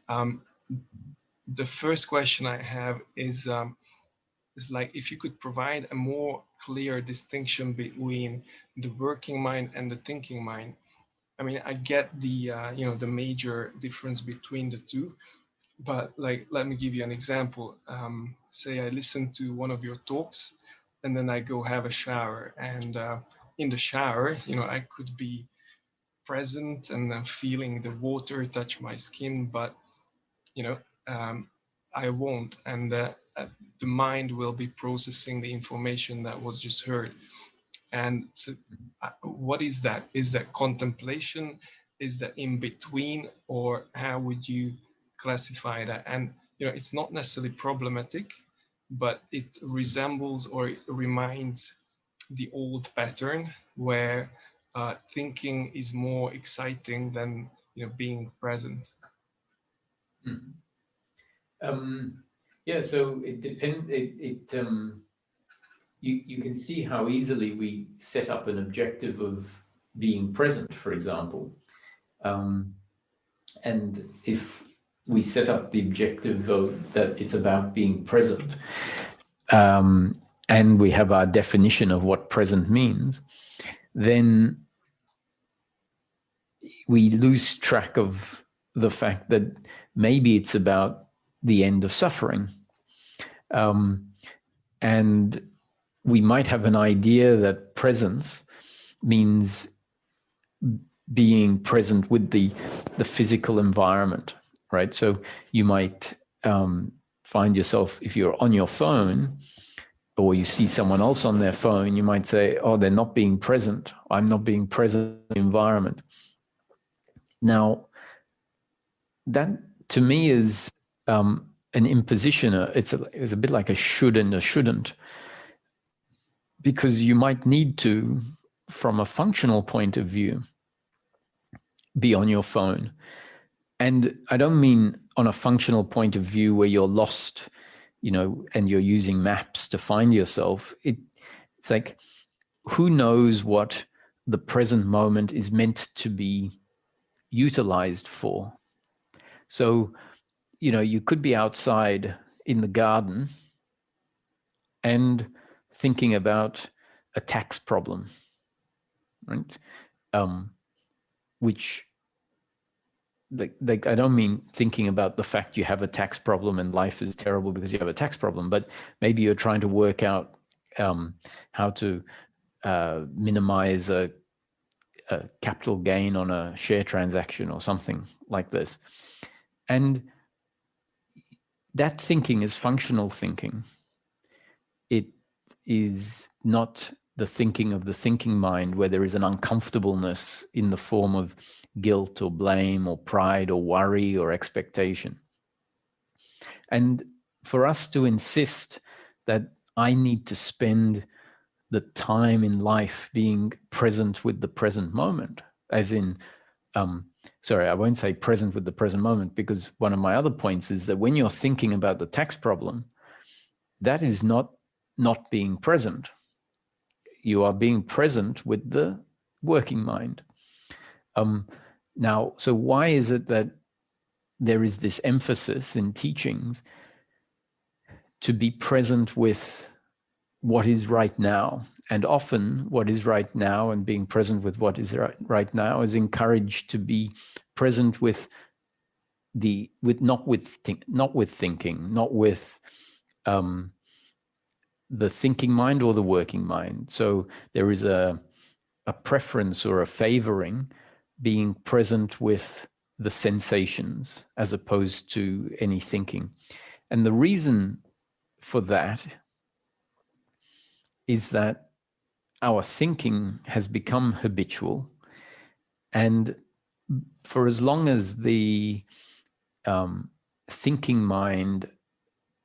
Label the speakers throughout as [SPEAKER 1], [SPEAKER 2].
[SPEAKER 1] Um, the first question I have is like if you could provide a more clear distinction between the working mind and the thinking mind. I mean, I get the the major difference between the two, but like let me give you an example. Say I listen to one of your talks, and then I go have a shower, and in the shower, I could be present and feeling the water touch my skin, but you know I won't, and the mind will be processing the information that was just heard. And so what is that? Is that contemplation? Is that in between? Or how would you classify that? And it's not necessarily problematic, but it resembles or it reminds the old pattern where thinking is more exciting than being present.
[SPEAKER 2] Yeah, so it depends. You can see how easily we set up an objective of being present, for example. And if we set up the objective of that it's about being present, and we have our definition of what present means, then we lose track of the fact that maybe it's about the end of suffering. And we might have an idea that presence means being present with the physical environment, right? So you might find yourself, if you're on your phone or you see someone else on their phone, you might say, oh, they're not being present. I'm not being present in the environment. Now, that to me is an imposition. It's a bit like a should and a shouldn't, because you might need to, from a functional point of view, be on your phone. And I don't mean on a functional point of view where you're lost, and you're using maps to find yourself. It's like, who knows what the present moment is meant to be utilized for? So, you could be outside in the garden and thinking about a tax problem, right? Which, like, I don't mean thinking about the fact you have a tax problem and life is terrible because you have a tax problem, but maybe you're trying to work out how to minimize a capital gain on a share transaction or something like this. And that thinking is functional thinking. It is not the thinking of the thinking mind where there is an uncomfortableness in the form of guilt or blame or pride or worry or expectation. And for us to insist that I need to spend the time in life being present with the present moment, as in, sorry, I won't say present with the present moment, because one of my other points is that when you're thinking about the tax problem, that is not being present. You are being present with the working mind. Now, so why is it that there is this emphasis in teachings to be present with what is right now? And often what is right now and being present with what is right now is encouraged to be present with not with thinking, not with the thinking mind or the working mind. So there is a preference or a favoring being present with the sensations as opposed to any thinking. And the reason for that is that our thinking has become habitual. And for as long as the thinking mind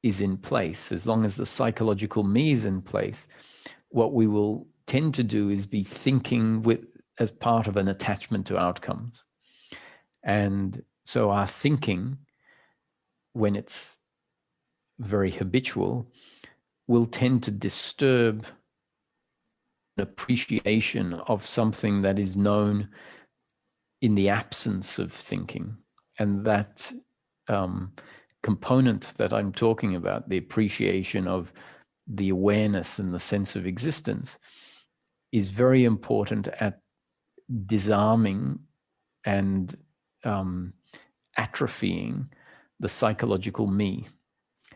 [SPEAKER 2] is in place, as long as the psychological me is in place, what we will tend to do is be thinking as part of an attachment to outcomes. And so our thinking, when it's very habitual, will tend to disturb an appreciation of something that is known in the absence of thinking. And that component that I'm talking about, the appreciation of the awareness and the sense of existence, is very important at disarming and atrophying the psychological me.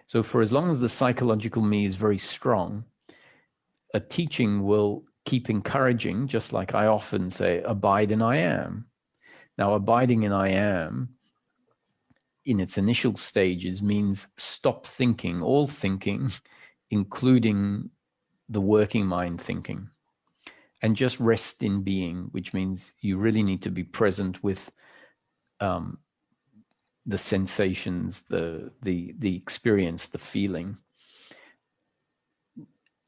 [SPEAKER 2] So for as long as the psychological me is very strong, a teaching will keep encouraging, just like I often say, abide in I am. Now, abiding in I am in its initial stages means stop thinking, all thinking, including the working mind thinking, and just rest in being, which means you really need to be present with the sensations, the experience, the feeling.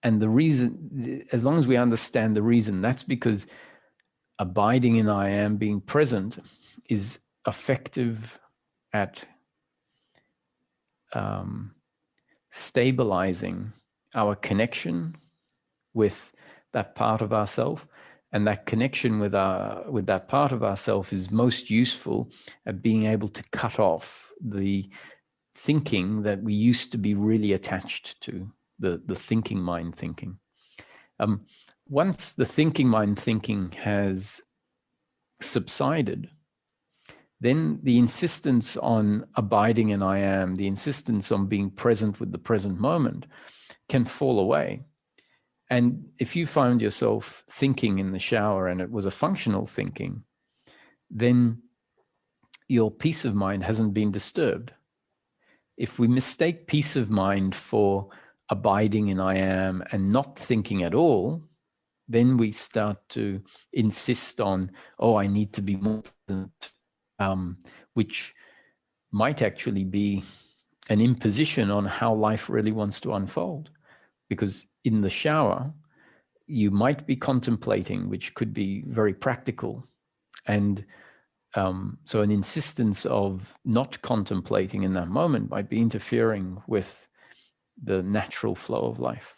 [SPEAKER 2] And the reason, as long as we understand the reason, that's because abiding in I am, being present, is effective at stabilizing our connection with that part of ourself. And that connection with that part of ourself is most useful at being able to cut off the thinking that we used to be really attached to, the thinking mind thinking. Once the thinking mind thinking has subsided, then the insistence on abiding in I am, the insistence on being present with the present moment, can fall away. And if you found yourself thinking in the shower and it was a functional thinking, then your peace of mind hasn't been disturbed. If we mistake peace of mind for abiding in I am and not thinking at all, then we start to insist on, oh, I need to be more present, which might actually be an imposition on how life really wants to unfold. Because in the shower, you might be contemplating, which could be very practical. And so an insistence of not contemplating in that moment might be interfering with the natural flow of life.